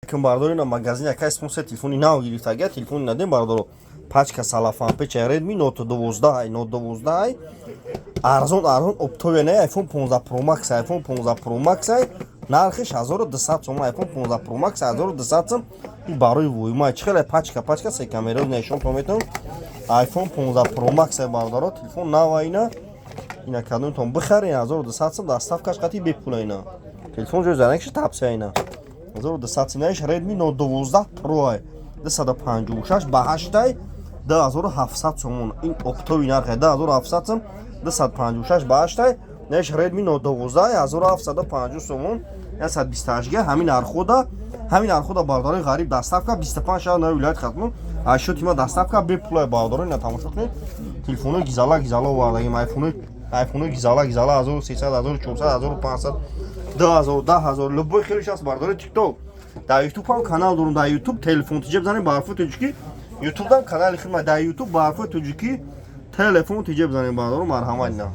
Ким бардори на магазин яка спонсор телефони нав гирифта ага телефони надем бардоро пачка салафан печа Redmi Note 12 Note 12 арзон оптовия не iPhone 15 Pro Max iPhone 15 Pro Max нархиш 1200 сом iPhone 15 Pro Max 1200 сом барои вуйма чихела пачка се камера нишон паметон iPhone 15 Pro Max бардоро телефон нав ина кадумтон бихарин 1200 сом доставкаш қати бепула ина телефон ҷои занакш тапса ина 1200 сомаш Redmi Note 12 Pro 256 ба 8 2700 сомон ин оптови нархе 2700 сом 256 ба 8 неш Redmi Note 12 1750 сомон 128 га ҳамин архуда бардори ғариб доставка 25 шаҳр нави вилоят хатмон ашотима доставка бепулай бардори на тамошо кунед телефонои гизала овардагим айфонои гизала 1300 1400 1500 10000 любой хелиш аст бардори TikTok дар YouTube ҳам канал дорам дар YouTube телефон тиҷа бизанем ба ҳарфи тоҷикӣ YouTube дам канали хидмат дар YouTube ба ҳарфи тоҷикӣ телефон тиҷа бизанем бардори марҳамат на